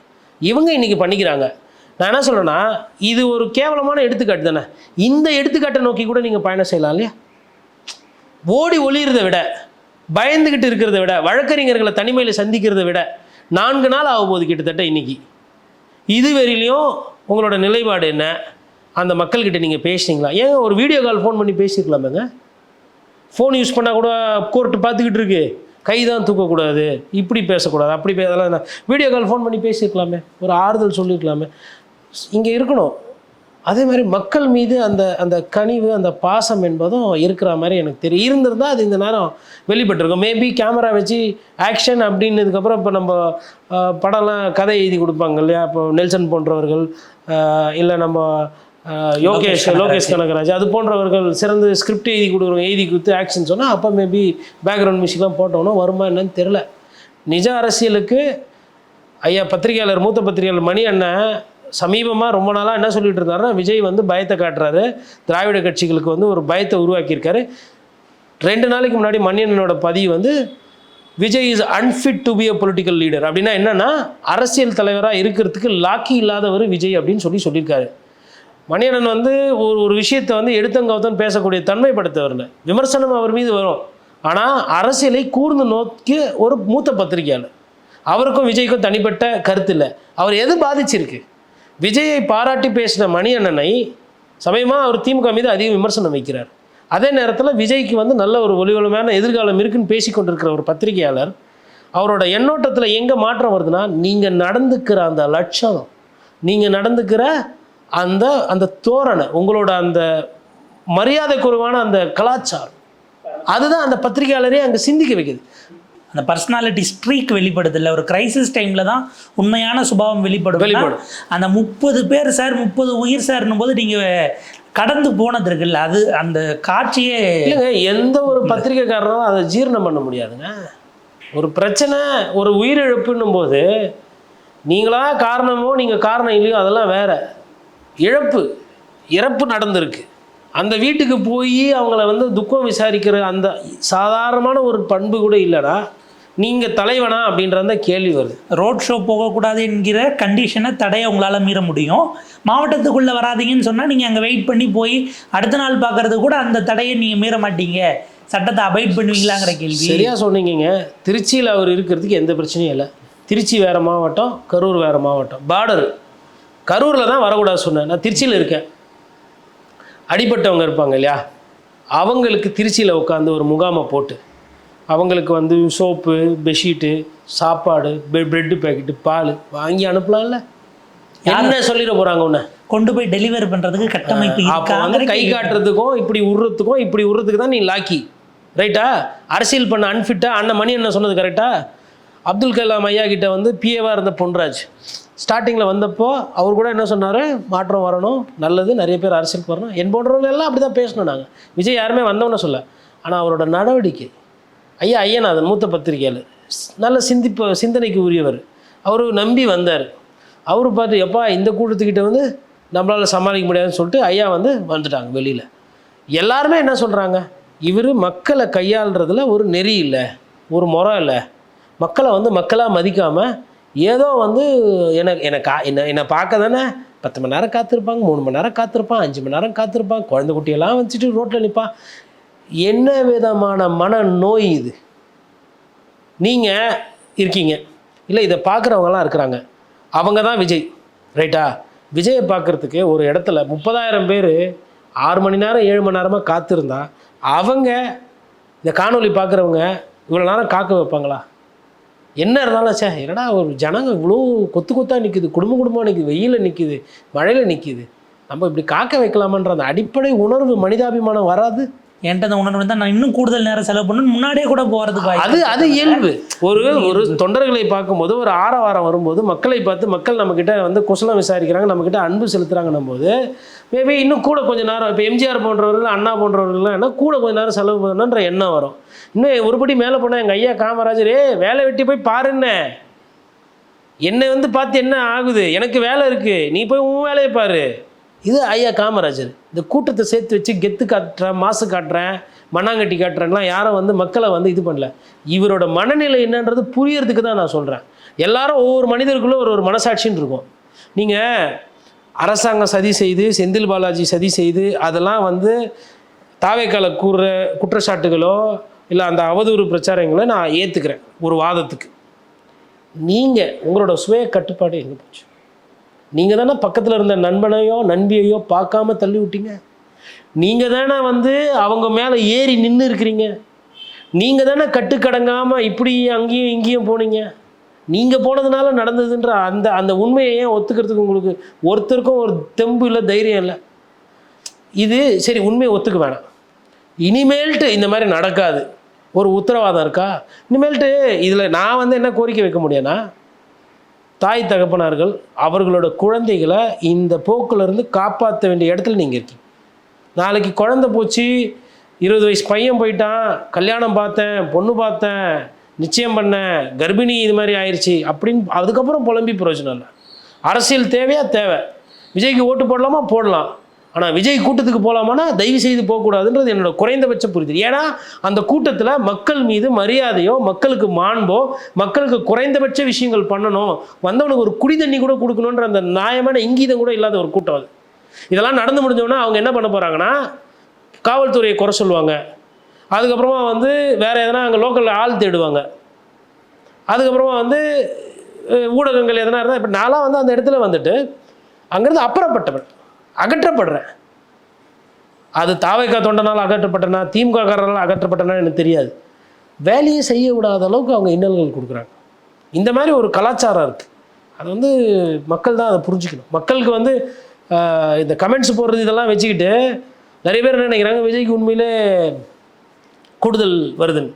இவங்க இன்றைக்கி பண்ணிக்கிறாங்க. நான் என்ன சொல்கிறேன்னா இது ஒரு கேவலமான எடுத்துக்காட்டு தானே. இந்த எடுத்துக்காட்டை நோக்கி கூட நீங்கள் பயணம் செய்யலாம் இல்லையா? ஓடி ஒளிகிறத விட, பயந்துக்கிட்டு இருக்கிறத விட, வழக்கறிஞர்களை தனிமையில் சந்திக்கிறத விட 4 நாள் ஆகும்போது கிட்டத்தட்ட இன்றைக்கி இதுவரையிலையும் உங்களோட நிலைப்பாடு என்ன? அந்த மக்கள்கிட்ட நீங்கள் பேசுனீங்களா? ஏங்க ஒரு வீடியோ கால் ஃபோன் பண்ணி பேசியிருக்கலாமேங்க. ஃபோன் யூஸ் பண்ணால் கூட கோர்ட்டு பார்த்துக்கிட்டு இருக்கு, கை தான் தூக்கக்கூடாது, இப்படி பேசக்கூடாது, அப்படி அதெல்லாம் வீடியோ கால் ஃபோன் பண்ணி பேசியிருக்கலாமே, ஒரு ஆறுதல் சொல்லியிருக்கலாமே. இங்கே இருக்கணும். அதே மாதிரி மக்கள் மீது அந்த அந்த கனிவு அந்த பாசம் என்பதும் இருக்கிற மாதிரி எனக்கு தெரியும். இருந்திருந்தால் அது இந்த நேரம் வெளிப்பட்டிருக்கும். மேபி கேமரா வச்சு ஆக்ஷன் அப்படின்னதுக்கப்புறம் இப்போ நம்ம படம்லாம் கதை எழுதி கொடுப்பாங்க இல்லையா? இப்போ நெல்சன் போன்றவர்கள் இல்லை நம்ம லோகேஷ் கனகராஜ் அது போன்றவர்கள் சிறந்த ஸ்கிரிப்ட் எழுதி கொடுத்து ஆக்ஷன் சொன்னால் அப்போ மேபி பேக்ரவுண்ட் மியூசிக்லாம் போட்டோன்னா வருமா என்னன்னு தெரில. நிஜ அரசியலுக்கு ஐயா பத்திரிகையாளர் மூத்த பத்திரிகையாளர் மணி அண்ணன் சமீபமாக ரொம்ப நாளாக என்ன சொல்லிட்டு இருந்தாருன்னா விஜய் வந்து பயத்தை காட்டுறாரு, திராவிட கட்சிகளுக்கு வந்து ஒரு பயத்தை உருவாக்கியிருக்காரு. 2 நாளைக்கு முன்னாடி மணியண்ணனோட பதிவு வந்து Vijay is unfit to be a political leader அப்படின்னா என்னென்னா அரசியல் தலைவராக இருக்கிறதுக்கு லாக்கி இல்லாதவர் விஜய் அப்படின்னு சொல்லியிருக்காரு. மணியண்ணன் வந்து ஒரு விஷயத்தை வந்து எடுத்தங்கவுத்தன் பேசக்கூடிய தன்மைப்படுத்தவரில் விமர்சனம் அவர் மீது வரும். ஆனால் அரசியலை கூர்ந்து நோக்கி ஒரு மூத்த பத்திரிகையாளர், அவருக்கும் விஜய்க்கும் தனிப்பட்ட கருத்து இல்லை. அவர் எது பாதிச்சிருக்கு? விஜயை பாராட்டி பேசின மணியண்ணனை சமயமாக அவர் திமுக மீது அதிக விமர்சனம் வைக்கிறார். அதே நேரத்தில் விஜய்க்கு வந்து நல்ல ஒரு ஒளிவளமான எதிர்காலம் இருக்குன்னு பேசி கொண்டிருக்கிற ஒரு பத்திரிகையாளர் அவரோட எண்ணோட்டத்தில் எங்கே மாற்றம் வருதுன்னா நீங்கள் நடந்துக்கிற அந்த லட்சணம், நீங்கள் நடந்துக்கிற அந்த அந்த தோரணை, உங்களோட அந்த மரியாதை குறைவான அந்த கலாச்சாரம், அதுதான் அந்த பத்திரிகையாளரே அங்கே சிந்திக்க வைக்குது. அந்த பர்சனாலிட்டி ஸ்ட்ரீக் வெளிப்படுது இல்லை? ஒரு கிரைசிஸ் டைமில் தான் உண்மையான சுபாவம் வெளிப்படும். அந்த 30 பேர் சார் 30 உயிர் சார்னும் போது நீங்கள் கடந்து போனது இருக்குல்ல, அது அந்த காட்சியே இல்லைங்க. எந்த ஒரு பத்திரிகைக்காரரும் அதை ஜீரணம் பண்ண முடியாதுங்க. ஒரு பிரச்சனை, ஒரு உயிரிழப்புன்னும் போது நீங்களா காரணமோ நீங்கள் காரணம் இல்லையோ அதெல்லாம் வேற. இறப்பு நடந்திருக்கு, அந்த வீட்டுக்கு போய் அவங்கள வந்து துக்கம் விசாரிக்கிற அந்த சாதாரணமான ஒரு பண்பு கூட இல்லைனா நீங்கள் தலைவனா அப்படின்ற கேள்வி வருது. ரோட் ஷோ போகக்கூடாது என்கிற கண்டிஷனை தடையை உங்களால் மீற முடியும். மாவட்டத்துக்குள்ளே வராதீங்கன்னு சொன்னால் நீங்கள் அங்கே வெயிட் பண்ணி போய் அடுத்த நாள் பார்க்குறது கூட அந்த தடையை நீங்கள் மீற மாட்டீங்க, சட்டத்தை அபைட் பண்ணுவீங்களாங்கிற கேள்வி. சரியாக சொன்னீங்க. திருச்சியில் அவர் இருக்கிறதுக்கு எந்த பிரச்சனையும் இல்லை. திருச்சி வேறு மாவட்டம், கரூர் வேறு மாவட்டம், பார்டர். கரூரில் தான் வரக்கூடாது சொன்னேன். நான் திருச்சியில் இருக்கேன். அடிப்பட்டவங்க இருப்பாங்க இல்லையா, அவங்களுக்கு திருச்சியில் உட்காந்து ஒரு முகாமை போட்டு அவங்களுக்கு சோப்பு, பெட்ஷீட்டு, சாப்பாடு, ப்ரெட்டு பேக்கெட்டு, பால் வாங்கி அனுப்பலாம்ல. என்ன சொல்லிட போகிறாங்க உன்னை கொண்டு போய் டெலிவரி பண்ணுறதுக்கு கட்டமைப்பு. அப்போ கை காட்டுறதுக்கும் இப்படி விடுறதுக்கு தான் நீ லாக்கி, ரைட்டா? அரசியல் பண்ண அன்ஃபிட்டா? அண்ணன் மணி என்ன சொன்னது கரெக்டா? அப்துல் கலாம் ஐயா கிட்ட பிஏவாக இருந்த பொன்ராஜ் ஸ்டார்டிங்கில் வந்தப்போ அவர் கூட என்ன சொன்னார், மாற்றம் வரணும், நல்லது, நிறைய பேர் அரசியலுக்கு வரணும். என் போன்றவர்கள் எல்லாம் அப்படி தான் பேசணும். நாங்கள் விஜய் யாருமே வந்தோன்னு சொல்ல. ஆனால் அவரோட நடவடிக்கை, ஐயநாதன் மூத்த பத்திரிகையாளர், நல்ல சிந்தனைக்கு உரியவர், அவர் நம்பி வந்தார். அவர் பார்த்து எப்பா இந்த கூட்டத்துக்கிட்ட நம்மளால் சமாளிக்க முடியாதுன்னு சொல்லிட்டு ஐயா வந்துட்டாங்க வெளியில். எல்லாருமே என்ன சொல்கிறாங்க, இவர் மக்களை கையாளுறதுல ஒரு நெறி இல்லை, ஒரு முறை இல்லை, மக்களை மக்களாக மதிக்காமல் ஏதோ என்னை பார்க்க தானே 10 மணி நேரம் காத்திருப்பாங்க, 3 மணி நேரம் காத்திருப்பான், 5 மணி நேரம் காத்திருப்பான், குழந்தை குட்டியெல்லாம் வச்சுட்டு ரோட்டில் நிற்பான். என்ன விதமான மன நோய் இது? நீங்கள் இருக்கீங்க இல்லை, இதை பார்க்குறவங்கலாம் இருக்கிறாங்க, அவங்க தான் விஜய், ரைட்டா? விஜயை பார்க்குறதுக்கு ஒரு இடத்துல 30,000 பேர் 6 மணி நேரம் 7 மணி நேரமாக காத்திருந்தா அவங்க இந்த காணொலி பார்க்குறவங்க இவ்வளோ நேரம் காக்க வைப்பாங்களா? என்ன இருந்தாலும் என்னடா ஒரு ஜனங்க இவ்வளோ கொத்தாக நிற்குது, குடும்பமாக நிற்குது, வெயிலில் நிற்குது, மழையில் நிற்குது, நம்ம இப்படி காக்க வைக்கலாமன்ற அந்த அடிப்படை உணர்வு, மனிதாபிமானம் வராது. என்கிட்ட அந்த உணர்வு தான் நான் இன்னும் கூடுதல் நேரம் செலவு பண்ணணும், முன்னாடியே கூட போகிறதுக்கு அது இயல்பு. ஒரு தொண்டர்களை பார்க்கும்போது, ஒரு ஆரவாரம் வரும்போது, மக்களை பார்த்து மக்கள் நம்மக்கிட்ட குசலம் விசாரிக்கிறாங்க, நம்மக்கிட்ட அன்பு செலுத்துகிறாங்கன்னும் போது மேபி இன்னும் கூட கொஞ்சம் நேரம், இப்போ எம்ஜிஆர் போன்றவர்கள், அண்ணா போன்றவர்கள்லாம் என்ன கூட கொஞ்சம் நேரம் செலவு பண்ணணுன்ற எண்ணம் வரும். இன்னும் ஒருபடி மேலே போனால் எங்கள் ஐயா காமராஜர், வேலை வெட்டி போய் பாருன்ன, என்னை பார்த்து என்ன ஆகுது, எனக்கு வேலை இருக்குது, நீ போய் உன் வேலையை பாரு. இது ஐயா காமராஜர். இந்த கூட்டத்தை சேர்த்து வச்சு கெத்து காட்டுறேன், மாசு காட்டுறேன், மண்ணாங்கட்டி காட்டுறேன்லாம் யாரும் மக்களை இது பண்ணல. இவரோட மனநிலை என்னன்றது புரியறதுக்கு தான் நான் சொல்கிறேன். எல்லாரும் ஒவ்வொரு மனிதருக்குள்ளே ஒரு மனசாட்சின்னு இருக்கும். நீங்கள் அரசாங்கம் சதி செய்து, செந்தில் பாலாஜி சதி செய்து, அதெல்லாம் தாவேக்கால கூறுற குற்றச்சாட்டுகளோ இல்லை அந்த அவதூறு பிரச்சாரங்களோ நான் ஏற்றுக்கிறேன் ஒரு வாதத்துக்கு. நீங்கள் உங்களோட சுய கட்டுப்பாடு எங்கே போச்சு? நீங்கள் தானே பக்கத்தில் இருந்த நண்பனையோ நண்பியையோ பார்க்காம தள்ளி விட்டீங்க. நீங்கள் தானே அவங்க மேலே ஏறி நின்று இருக்கிறீங்க. நீங்கள் தானே கட்டுக்கடங்காமல் இப்படி அங்கேயும் இங்கேயும் போனீங்க. நீங்கள் போனதுனால நடந்ததுன்ற அந்த உண்மையை ஏன் ஒத்துக்கிறதுக்கு உங்களுக்கு ஒருத்தருக்கும் ஒரு தெம்பு இல்லை, தைரியம் இல்லை. இது சரி, உண்மையை ஒத்துக்க வேணாம், இனிமேல்ட்டு இந்த மாதிரி நடக்காது ஒரு உத்தரவாதம் இருக்கா? இனிமேல்ட்டு இதில் நான் என்ன கோரிக்கை வைக்க முடியும்னா, தாய் தகப்பனார்கள் அவர்களோட குழந்தைகளை இந்த போக்கிலேருந்து காப்பாற்ற வேண்டிய இடத்துல நீங்கள் இருக்கீங்க. நாளைக்கு குழந்தை போச்சு, 20 வயசு பையன் போயிட்டான், கல்யாணம் பார்த்தேன், பொண்ணு பார்த்தேன், நிச்சயம் பண்ணேன், கர்ப்பிணி இது மாதிரி ஆயிடுச்சு அப்படின்னு அதுக்கப்புறம் புலம்பி பிரயோஜனம் இல்லை. அரசியல் தேவையா? தேவை. விஜய்க்கு ஓட்டு போடலாமா? போடலாம். ஆனால் விஜய் கூட்டத்துக்கு போகலாமான்னா தயவு செய்து போகக்கூடாதுன்றது என்னோட குறைந்தபட்ச புரிதல். ஏன்னா அந்த கூட்டத்தில் மக்கள் மீது மரியாதையோ, மக்களுக்கு மாண்போ, மக்களுக்கு குறைந்தபட்ச விஷயங்கள் பண்ணணும், வந்தவனுக்கு ஒரு குடி தண்ணி கூட கொடுக்கணுன்ற அந்த நியாயமான இங்கீதம் கூட இல்லாத ஒரு கூட்டம் அது. இதெல்லாம் நடந்து முடிஞ்சோன்னா அவங்க என்ன பண்ண போகிறாங்கன்னா, காவல்துறையை குறை சொல்லுவாங்க, அதுக்கப்புறமா வேறு எதனா அங்கே லோக்கலில் ஆள் தேடுவாங்க, அதுக்கப்புறமா ஊடகங்கள் எதனா இருந்தால். இப்போ நான்லாம் அந்த இடத்துல அங்கேருந்து அப்புறப்பட்டவன், அகற்றப்படுறேன். அது தாவேக்கா தொண்டனால் அகற்றப்பட்டனா, திமுக காரனால் அகற்றப்பட்டனா எனக்கு தெரியாது. வேலையை செய்ய விடாத அளவுக்கு அவங்க இன்னல்கள் கொடுக்குறாங்க. இந்த மாதிரி ஒரு கலாச்சாரம் இருக்குது. அது மக்கள் தான் அதை புரிஞ்சுக்கணும். மக்களுக்கு இந்த கமெண்ட்ஸ் போடுறது இதெல்லாம் வச்சுக்கிட்டு நிறைய பேர் என்ன நினைக்கிறாங்க, விஜய்க்கு உண்மையிலே கூடுதல் வருதுன்னு.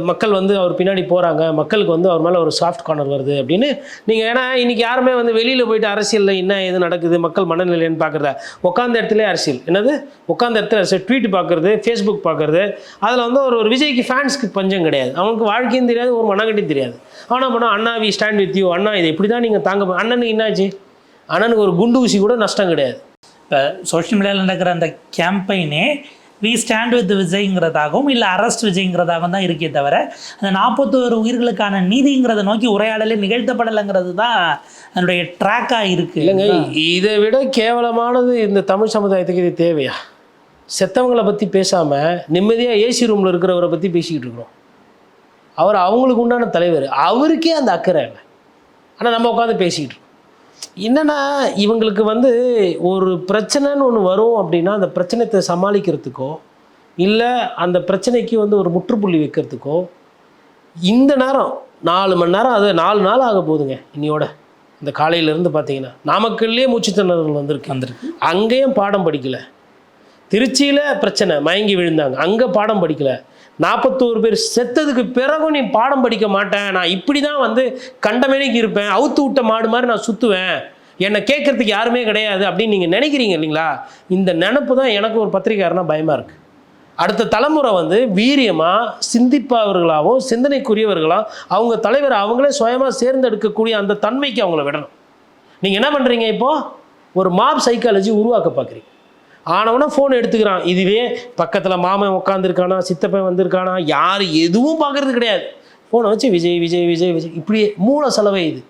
மக்கள் அவர் பின்னாடி போகிறாங்க, மக்களுக்கு அவர் மேலே ஒரு சாஃப்ட் கார்னர் வருது அப்படின்னு நீங்கள். ஏன்னா இன்றைக்கி யாருமே வெளியில் போயிட்டு அரசியலில் என்ன எது நடக்குது, மக்கள் மனநிலைன்னு பார்க்குறதா? உட்காந்த இடத்துல அரசியல் என்னது, உட்காந்த இடத்துல அரசியல், ட்வீட் பார்க்குறது, ஃபேஸ்புக் பார்க்குறது. அதில் ஒரு விஜய்க்கு ஃபேன்ஸ்க்கு பஞ்சம் கிடையாது. அவனுக்கு வாழ்க்கையும் தெரியாது, ஒரு மனக்கட்டியும் தெரியாது. ஆனால் போனால் அண்ணா வி ஸ்டாண்ட் வித் யூ, அண்ணா இதை இப்படி தான் நீங்கள் தாங்க. அண்ணனுக்கு என்னாச்சு? அண்ணனுக்கு ஒரு குண்டு ஊசி கூட நஷ்டம் கிடையாது. இப்போ சோஷியல் மீடியாவில் நடக்கிற அந்த கேம்பெயினே வி ஸ்டாண்ட் வித் விஜய்ங்கிறதாகவும் இல்லை அரெஸ்ட் விஜய்ங்கிறதாகவும் தான் இருக்கே தவிர அந்த 41 உயிர்களுக்கான நீதிங்கிறத நோக்கி உரையாடலே நிகழ்த்தப்படலைங்கிறது தான் அதனுடைய ட்ராக்காக இருக்குது. இல்லைங்க, இதை விட கேவலமானது இந்த தமிழ் சமுதாயத்துக்கு இது தேவையா? செத்தவங்களை பற்றி பேசாமல் நிம்மதியாக ஏசி ரூமில் இருக்கிறவரை பற்றி பேசிக்கிட்டு இருக்கிறோம். அவர் அவங்களுக்கு உண்டான தலைவர், அவருக்கே அந்த அக்கறை இல்லை. ஆனால் நம்ம உட்காந்து பேசிக்கிட்டு இருக்கோம். என்னென்னா இவங்களுக்கு வந்து ஒரு பிரச்சனைன்னு ஒன்று வரும் அப்படின்னா அந்த பிரச்சனையை சமாளிக்கிறதுக்கோ இல்லை அந்த பிரச்சனைக்கு வந்து ஒரு முற்றுப்புள்ளி வைக்கிறதுக்கோ இந்த நேரம் 4 மணி நேரம், அது 4 நாள் ஆக போகுதுங்க இன்னையோட. இந்த காலையிலேருந்து பார்த்தீங்கன்னா நாமக்கல்லே மூச்சுத்திணறல் வந்திருக்கு. அங்கேயும் பாடம் படிக்கலை. திருச்சியில் பிரச்சனை, மயங்கி விழுந்தாங்க, அங்கே பாடம் படிக்கலை. 41 பேர் செத்ததுக்கு பிறகும் நீ பாடம் படிக்க மாட்டேன், நான் இப்படி தான் வந்து கண்டமேனிக்கு இருப்பேன், அவுத்து விட்ட மாடு மாதிரி நான் சுற்றுவேன், என்னை கேட்குறதுக்கு யாருமே கிடையாது அப்படின்னு நீங்கள் நினைக்கிறீங்க இல்லைங்களா? இந்த நினப்பு தான் எனக்கு ஒரு பத்திரிகையாளர்னா பயமாக இருக்குது. அடுத்த தலைமுறை வந்து வீரியமாக சிந்திப்பவர்களாகவும் சிந்தனைக்குரியவர்களாக அவங்க தலைவர் அவங்களே சுயமாக தேர்ந்தெடுக்கக்கூடிய அந்த தன்மைக்கு அவங்கள விடணும். நீங்கள் என்ன பண்ணுறீங்க? இப்போது ஒரு மாப் சைக்காலஜி உருவாக்க பார்க்குறீங்க. ஆனவனா ஃபோன் எடுத்துக்கிறான். இதுவே பக்கத்தில் மாமன் உட்காந்துருக்கானா, சித்தப்பன் வந்திருக்கானா, யார் எதுவும் பார்க்குறது கிடையாது. ஃபோனை வச்சு விஜய் விஜய் விஜய் விஜய் இப்படியே மூல செலவை. இது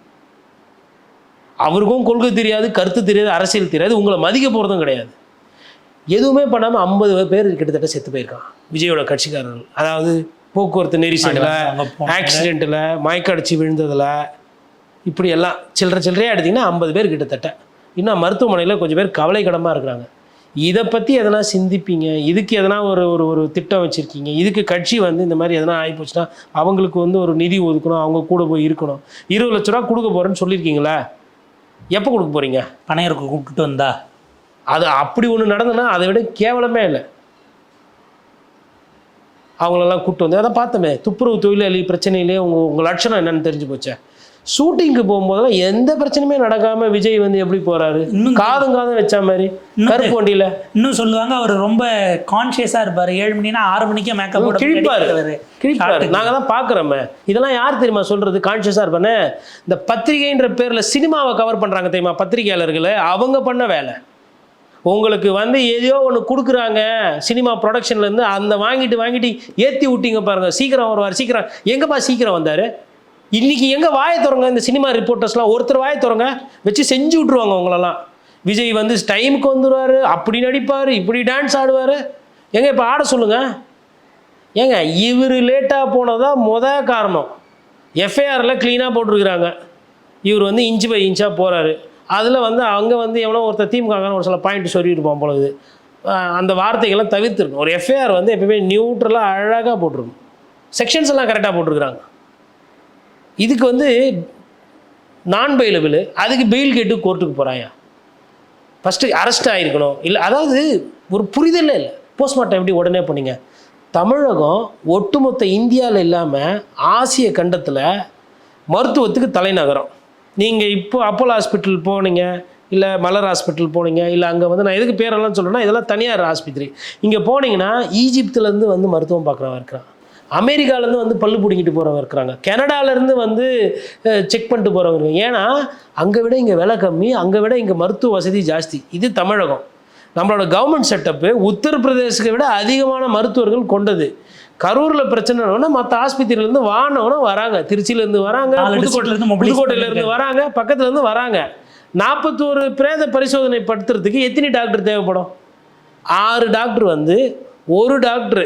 அவருக்கும் கொள்கை தெரியாது, கருத்து தெரியாது, அரசியல் தெரியாது, உங்களை மதிக்க போகிறதும் கிடையாது. எதுவுமே பண்ணாமல் 50 பேர் கிட்டத்தட்ட செத்து போயிருக்கான் விஜயோட கட்சிக்காரர்கள். அதாவது போக்குவரத்து நெரிசலில், ஆக்சிடெண்ட்டில், மயக்கடிச்சு விழுந்ததில், இப்படி எல்லாம் சில்லறையாக எடுத்திங்கன்னா 50 பேர் கிட்டத்தட்ட. இன்னும் மருத்துவமனையில் கொஞ்சம் பேர் கவலைக்கிடமாக இருக்கிறாங்க. இதை பற்றி எதனா சிந்திப்பீங்க? இதுக்கு எதனா ஒரு திட்டம் வச்சுருக்கீங்க? இதுக்கு கட்சி வந்து இந்த மாதிரி எதனா ஆகிப்போச்சுன்னா அவங்களுக்கு வந்து ஒரு நிதி ஒதுக்கணும், அவங்க கூட போய் இருக்கணும். 20 லட்ச ரூபா கொடுக்க போகிறேன்னு சொல்லியிருக்கீங்களா? எப்போ கொடுக்க போகிறீங்க? பனையருக்கு கூப்பிட்டுட்டு வந்தா அது அப்படி ஒன்று நடந்ததுன்னா அதை விட கேவலமே இல்லை. அவங்களெல்லாம் கூப்பிட்டு வந்து அதான் பார்த்தோமே, துப்புரவு தொழிலாளி பிரச்சனையிலே உங்கள் லட்சணம் என்னன்னு தெரிஞ்சு போச்சே. ஷூட்டிங்க்கு போகும்போதெல்லாம் எந்த பிரச்சனையுமே நடக்காமல் விஜய் வந்து எப்படி போகிறாரு? காதும் வச்சா மாதிரி கருப்பு வண்டியில். இன்னும் சொல்லுவாங்க அவர் ரொம்ப கான்ஷியஸாக இருப்பார். 7 மணினா 6 மணிக்கே மேக்கப் கிழிப்பார். நாங்கள் தான் பார்க்குறோமே. இதெல்லாம் யார் தெரியுமா சொல்கிறது கான்ஷியஸாக இருப்பானே? இந்த பத்திரிகைன்ற பேரில் சினிமாவை கவர் பண்ணுறாங்க தெரியுமா பத்திரிகையாளர்கள், அவங்க பண்ண வேலை. உங்களுக்கு வந்து எதையோ ஒன்று கொடுக்குறாங்க சினிமா ப்ரொடக்ஷன்லேருந்து, அந்த வாங்கிட்டு ஏற்றி விட்டிங்க பாருங்கள், சீக்கிரம் வருவார், சீக்கிரம் எங்கேப்பா சீக்கிரம் வந்தார்? இன்றைக்கி எங்கே வாயை திறங்க இந்த சினிமா ரிப்போர்ட்டர்ஸ்லாம், ஒருத்தர் வாயை திறங்க வச்சு செஞ்சு விட்ருவாங்க உங்களெல்லாம். விஜய் வந்து டைமுக்கு வந்துடுவார், அப்படி நடிப்பார், இப்படி டான்ஸ் ஆடுவார். எங்கே இப்போ ஆட சொல்லுங்கள். ஏங்க இவர் லேட்டாக போனதான் காரணம். எஃப்ஐஆரில் க்ளீனாக போட்டிருக்கிறாங்க. இவர் வந்து இன்ச்சு பை இன்ச்சாக போகிறாரு. அதில் வந்து அங்கே வந்து எவ்வளோ ஒருத்தர் திமுக ஒரு சில பாயிண்ட் சொல்லியிருப்பான் பொழுது, அந்த வார்த்தைகள்லாம் தவிர்த்துருக்கணும். ஒரு எஃப்ஐஆர் வந்து எப்பவுமே நியூட்ரலாக அழகாக போட்டிருக்கணும். செக்ஷன்ஸ் எல்லாம் கரெக்டாக போட்டிருக்கிறாங்க. இதுக்கு வந்து நான் பெயிலபிள், அதுக்கு பெயில் கேட்டு கோர்ட்டுக்கு போகிறாயா? First arrest ஆகிருக்கணும். இல்லை அதாவது ஒரு புரிதலே இல்லை. போஸ்ட்மார்ட்டம் எப்படி உடனே பண்ணீங்க? தமிழகம் ஒட்டுமொத்த இந்தியாவில் இல்லாமல் ஆசிய கண்டத்தில் மருத்துவத்துக்கு தலைநகரம். நீங்கள் இப்போ அப்போலோ ஹாஸ்பிட்டல் போனீங்க, இல்லை மலர் ஹாஸ்பிட்டல் போனீங்க, இல்லை அங்கே வந்து நான் எதுக்கு பேரெல்லாம் சொல்கிறேன்னா இதெல்லாம் தனியார் ஆஸ்பத்திரி. இங்கே போனீங்கன்னா ஈஜிப்துலேருந்து வந்து மருத்துவம் பார்க்குறவன் இருக்கிறான், அமெரிக்காவிலேருந்து வந்து பல்லு பிடிங்கிட்டு போகிறவங்க இருக்கிறாங்க, கனடாவிலேருந்து வந்து செக் பண்ணிட்டு போகிறவங்க இருக்காங்க. ஏன்னா அங்கே விட இங்கே விலை கம்மி, அங்கே விட இங்கே மருத்துவ வசதி ஜாஸ்தி. இது தமிழகம். நம்மளோட கவர்மெண்ட் செட்டப்பு உத்தரப்பிரதேசத்தை விட அதிகமான மருத்துவர்கள் கொண்டது. கரூரில் பிரச்சனைனா மற்ற ஆஸ்பத்திரியிலேருந்து வானவனும் வராங்க, திருச்சியிலேருந்து வராங்க, புதுக்கோட்டையிலேருந்து வராங்க, பக்கத்துலேருந்து வராங்க. 41 பிரேத பரிசோதனை படுத்துறதுக்கு எத்தனை டாக்டர் தேவைப்படும்? 6 டாக்டர் வந்து ஒரு டாக்டரு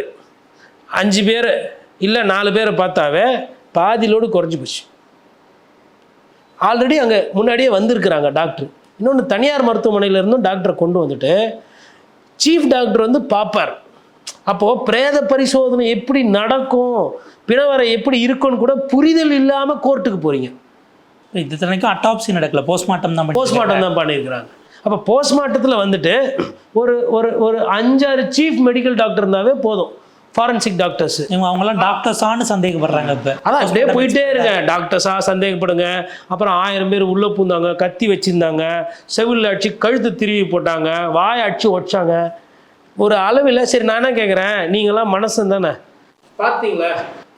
5 பேர் இல்லை 4 பேரை பார்த்தாவே பாதிலோடு குறைஞ்சி போச்சு. ஆல்ரெடி அங்கே முன்னாடியே வந்திருக்கிறாங்க டாக்டர். இன்னொன்று தனியார் மருத்துவமனையிலேருந்தும் டாக்டரை கொண்டு வந்துட்டு சீஃப் டாக்டர் வந்து பார்ப்பார். அப்போது பிரேத பரிசோதனை எப்படி நடக்கும், பிணவரை எப்படி இருக்குன்னு கூட புரிதல் இல்லாமல் கோர்ட்டுக்கு போகிறீங்க. இது தனிக்கும் அட்டாப்சி நடக்கல, போஸ்ட்மார்ட்டம் தான் பண்ணியிருக்கிறாங்க. அப்போ போஸ்ட்மார்ட்டத்தில் வந்துட்டு ஒரு ஒரு 5-6 சீஃப் மெடிக்கல் டாக்டர் இருந்தாவே போதும், ஃபாரன்சிக் டாக்டர்ஸ். அவங்களாம் டாக்டர்ஸானு சந்தேகப்படுறாங்க. இப்போ அதான் அப்படியே போயிட்டே இருங்க, டாக்டர்ஸாக சந்தேகப்படுங்க. அப்புறம் 1000 பேர் உள்ளே பூந்தாங்க, கத்தி வச்சுருந்தாங்க, செவிலில் அடிச்சு கழுத்து திருவி போட்டாங்க, வாயை அடிச்சு ஒடிச்சாங்க. ஒரு அளவில் சரி நான் என்ன கேட்குறேன், நீங்களாம் மனசு தானே பார்த்தீங்களா?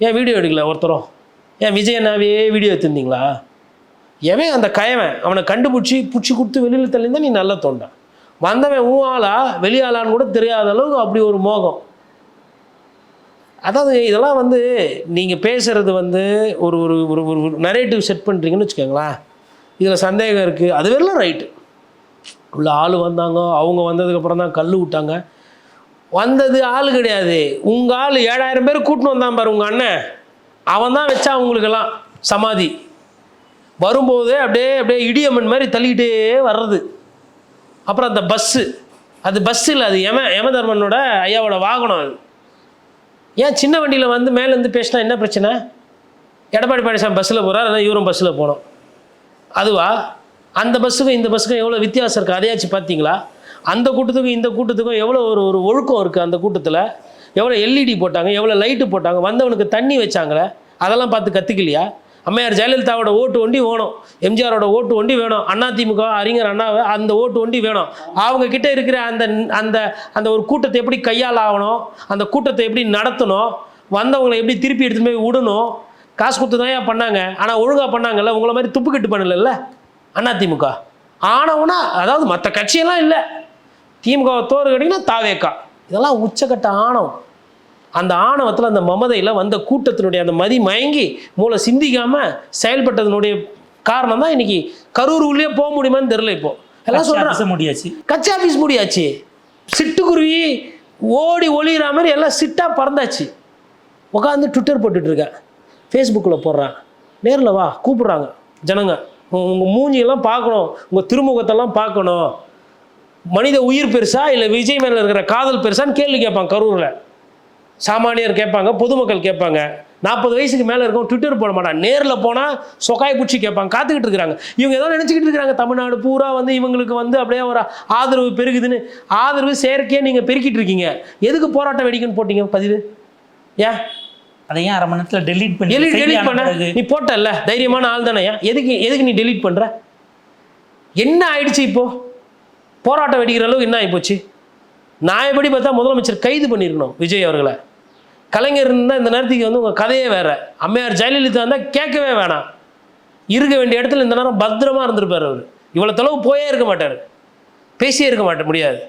ஏன் வீடியோ எடுக்கல ஒருத்தரும்? ஏன் விஜயனாவே வீடியோ எடுத்துருந்தீங்களா? எவன் அந்த கயவன் அவனை கண்டுபிடிச்சி பிடிச்சி கொடுத்து வெளியில் தள்ளியிருந்தா நீ நல்லா தோண்டான். வந்தவன் ஊஆளா வெளியாளான்னு கூட தெரியாத அளவுக்கு அப்படி ஒரு மோகம். அதாவது இதெல்லாம் வந்து நீங்கள் பேசுகிறது வந்து ஒரு ஒரு ஒரு ஒரு நரேட்டிவ் செட் பண்ணுறீங்கன்னு வச்சுக்கோங்களேன். இதில் சந்தேகம் இருக்குது, அது வெறும் ரைட்டு. உள்ள ஆள் வந்தாங்க, அவங்க வந்ததுக்கப்புறம் தான் கல் விட்டாங்க. வந்தது ஆள் கிடையாது, உங்கள் ஆள் 7000 பேர் கூட்டின்னு வந்தான் பாரு உங்கள் அண்ணன், அவன் தான் வச்சா அவங்களுக்கெல்லாம் சமாதி. வரும்போது அப்படியே அப்படியே இடியம்மன் மாதிரி தள்ளிக்கிட்டே வர்றது. அப்புறம் அந்த பஸ்ஸு, அது பஸ்ஸு இல்லை, அது யமதர்மனோட ஐயாவோட வாகனம். அது ஏன் சின்ன வண்டியில் வந்து மேலேருந்து பேசினா என்ன பிரச்சனை? எடப்பாடி பழனிசாமி பஸ்ஸில் போகிறார், அதான் இவரும் பஸ்ஸில் போனோம். அதுவா? அந்த பஸ்ஸுக்கும் இந்த பஸ்ஸுக்கும் எவ்வளோ வித்தியாசம் இருக்குது, அதையாச்சும் பார்த்தீங்களா? அந்த கூட்டத்துக்கும் இந்த கூட்டத்துக்கும் எவ்வளோ ஒரு ஒழுக்கம் இருக்குது. அந்த கூட்டத்தில் எவ்வளோ எல்இடி போட்டாங்க, எவ்வளோ லைட்டு போட்டாங்க, வந்தவனுக்கு தண்ணி வச்சாங்களே, அதெல்லாம் பார்த்து கற்றுக்கலையா? அம்மையார் ஜெயலலிதாவோட ஓட்டு வண்டி வேணும், எம்ஜிஆரோட ஓட்டு வண்டி வேணும், அதிமுக அறிஞர் அண்ணாவை அந்த ஓட்டு வண்டி வேணும். அவங்க கிட்ட இருக்கிற அந்த அந்த அந்த ஒரு கூட்டத்தை எப்படி கையால் ஆகணும், அந்த கூட்டத்தை எப்படி நடத்தணும், வந்தவங்களை எப்படி திருப்பி எடுத்துகிட்டு போய் விடணும், காசு கொடுத்து தான் பண்ணாங்க. ஆனால் ஒழுங்காக பண்ணாங்கல்ல, உங்களை மாதிரி துப்புக்கட்டு பண்ணல அதிமுக. ஆனவுனா அதாவது மற்ற கட்சியெல்லாம் இல்லை, திமுகவை தோறு கேட்டிங்கன்னா தாவேக்கா, இதெல்லாம் உச்சக்கட்ட ஆணவம். அந்த ஆணவத்தில் அந்த மமதையில் வந்த கூட்டத்தினுடைய அந்த மதி மயங்கி மூளை சிந்திக்காமல் செயல்பட்டதனுடைய காரணம் தான் இன்னைக்கு கரூர் உள்ளே போக முடியுமான்னு தெரியல. இப்போ எல்லாம் சொல்கிறாங்க முடியாச்சு, கட்சி ஆஃபீஸ் முடியாச்சு, சிட்டுக்குருவி ஓடி ஒளிகிற மாதிரி எல்லாம் சிட்டாக பறந்தாச்சு. உட்காந்து ட்விட்டர் போட்டுட்ருக்கேன், ஃபேஸ்புக்கில் போடுறான், நேரில் வா கூப்பிட்றாங்க ஜனங்க, உங்கள் மூஞ்சியெல்லாம் பார்க்கணும், உங்கள் திருமுகத்தெல்லாம் பார்க்கணும், மனித உயிர் பெருசா இல்லை விஜய் மேலே இருக்கிற காதல் பெருசான்னு கேள்வி கேட்பாங்க. கரூரில் சாமானியர் கேட்பாங்க, பொதுமக்கள் கேட்பாங்க. 40 வயசுக்கு மேலே இருக்கும் ட்விட்டர் போட மாட்டான், நேரில் போனால் சொக்காய் பிடிச்சி கேட்பாங்க. காத்துக்கிட்டு இருக்கிறாங்க. இவங்க ஏதோ நினச்சிக்கிட்டு இருக்கிறாங்க தமிழ்நாடு பூரா வந்து இவங்களுக்கு வந்து அப்படியே ஒரு ஆதரவு பெருகுதுன்னு. ஆதரவு செயற்கையாக நீங்கள் பெருக்கிட்டு இருக்கீங்க. எதுக்கு போராட்டம் வெடிக்குன்னு போட்டீங்க பதிவு? ஏன் அதை ஏன் 1/2 மணி நேரத்தில் டெலீட் பண்ண? நீ போட்டல்ல, தைரியமான ஆள் தானே, எதுக்கு நீ டெலீட் பண்ணுற? என்ன ஆயிடுச்சு இப்போ? போராட்டம் வெடிக்கிற அளவுக்கு என்ன ஆகிப்போச்சு? நான் எப்படி பார்த்தா முதலமைச்சர் கைது பண்ணியிருக்கணும் விஜய் அவர்களை. கலைஞர் இருந்தால் இந்த நேரத்துக்கு வந்து உங்கள் கதையே வேறு. அம்மையார் ஜெயலலிதா இருந்தால் கேட்கவே வேணாம். இருக்க வேண்டிய இடத்துல இந்த நேரம் பத்திரமா இருந்திருப்பார். அவர் இவ்வளோ தொலைவு போயே இருக்க மாட்டார், பேசியே இருக்க முடியாது.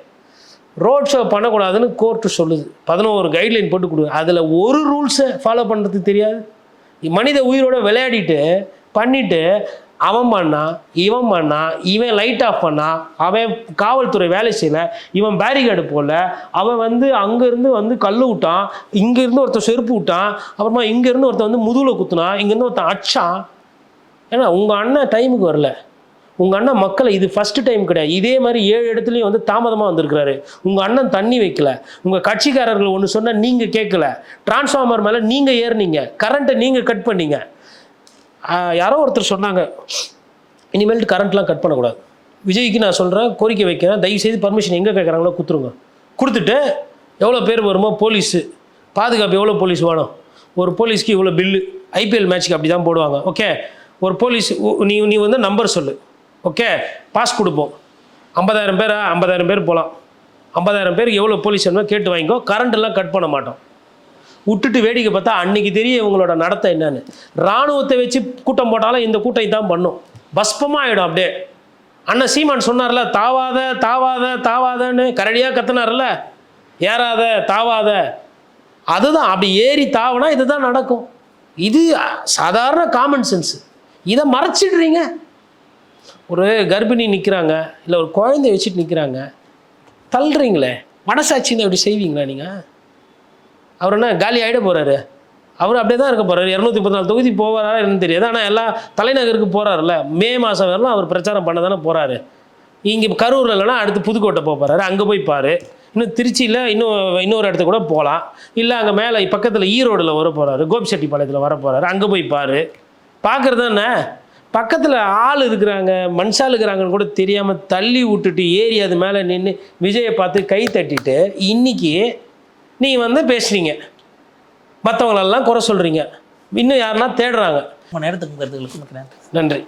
ரோட் ஷோ பண்ணக்கூடாதுன்னு கோர்ட்டு சொல்லுது, 11 கைட்லைன் போட்டு கொடுங்க. அதில் ஒரு ரூல்ஸை ஃபாலோ பண்ணுறதுக்கு தெரியாது. மனித உயிரோட விளையாடிட்டு பண்ணிவிட்டு அவன் பண்ணான், இவன் பண்ணான், இவன் லைட் ஆஃப் பண்ணான், அவன் காவல்துறை வேலை செய்யலை, இவன் பேரிகார்டு போடல, அவன் வந்து அங்கேருந்து வந்து கல் விட்டான், இங்கேருந்து ஒருத்தர் செருப்பு விட்டான், அப்புறமா இங்கேருந்து ஒருத்தன் வந்து முதுகில் குத்துனான், இங்கேருந்து ஒருத்தன் அடிச்சான். ஏன்னா உங்கள் அண்ணன் டைமுக்கு வரல, உங்கள் அண்ணன் மக்களை இது ஃபஸ்ட்டு டைம் கிடையாது, இதே மாதிரி 7 இடத்துலையும் வந்து தாமதமாக வந்திருக்கிறாரு. உங்கள் அண்ணன் தண்ணி வைக்கல, உங்கள் கட்சிக்காரர்கள் ஒன்று சொன்னால் நீங்கள் கேட்கல, டிரான்ஸ்ஃபார்மர் மேலே நீங்கள் ஏறினீங்க, கரண்ட்டை நீங்கள் கட் பண்ணீங்க. யாரோ ஒருத்தர் சொன்னாங்க இனிமேல்ட்டு கரண்ட்லாம் கட் பண்ணக்கூடாது. விஜய்க்கு நான் சொல்கிறேன், கோரிக்கை வைக்கிறேன், தயவுசெய்து பர்மிஷன் எங்கே கேட்குறாங்களோ கொடுத்துருங்க. கொடுத்துட்டு எவ்வளோ பேர் வருமோ போலீஸு பாதுகாப்பு, எவ்வளோ போலீஸ் வேணும், ஒரு போலீஸ்க்கு இவ்வளோ பில்லு, ஐபிஎல் மேட்ச்சுக்கு அப்படி தான் போடுவாங்க. ஓகே, ஒரு போலீஸ் நீ வந்து நம்பர் சொல்லு, ஓகே பாஸ் கொடுப்போம். 50,000 பேரா, 50,000 பேர் போகலாம். 50,000 பேருக்கு எவ்வளோ போலீஸ் வேணுமோ கேட்டு வாங்கிக்கோ, கரண்ட்டெல்லாம் கட் பண்ண மாட்டோம். விட்டுட்டு வேடிக்கை பார்த்தா அன்றைக்கி தெரியும் இவங்களோட நடத்தை என்னன்னு. இராணுவத்தை வச்சு கூட்டம் போட்டாலும் இந்த கூட்டம் தான் பண்ணும், பஸ்பமாக ஆகிடும் அப்படியே. அண்ணன் சீமான் சொன்னார்ல, தாவாத தாவாத தாவாதன்னு கரடியாக கத்துனார்ல, ஏறாத தாவாத, அதுதான். அப்படி ஏறி தாவனா இதுதான் நடக்கும். இது சாதாரண காமன் சென்ஸு. இதை மறைச்சிடுறீங்க. ஒரு கர்ப்பிணி நிற்கிறாங்க, இல்லை ஒரு குழந்தைய வச்சுட்டு நிற்கிறாங்க, தள்ளுறீங்களே, மனசாட்சின்னு எப்படி செய்வீங்களா நீங்கள்? அவர் என்ன காலி ஆகிட போகிறாரு? அவர் அப்படியே தான் இருக்க போகிறாரு. 234 தொகுதி போவாரா என்னன்னு தெரியாது. ஆனால் எல்லா தலைநகருக்கு போகிறாருல்ல, மே மாதம் வரலாம் அவர் பிரச்சாரம் பண்ண தானே போகிறாரு. இங்கே கரூரில் இல்லைனா அடுத்து புதுக்கோட்டை போக போகிறாரு, அங்கே போய் பாரு. இன்னும் திருச்சியில் இன்னொரு இடத்துக்கு கூட போகலாம். இல்லை அங்கே மேலே பக்கத்தில் ஈரோடில் வர போகிறாரு, கோபிச்செட்டிப்பாளையத்தில் வர போகிறாரு, அங்கே போய் பாரு. பார்க்குறது என்ன, பக்கத்தில் ஆள் இருக்கிறாங்க, மனுஷால் இருக்கிறாங்கன்னு கூட தெரியாமல் தள்ளி விட்டுட்டு ஏறி அது மேலே நின்று விஜயை பார்த்து கை தட்டிட்டு இன்றைக்கி நீ வந்து பேசுகிறீங்க, மற்றவங்களெல்லாம் குறை சொல்கிறீங்க, இன்னும் யாருன்னா தேடுறாங்க. நேரத்துக்கு நன்றி.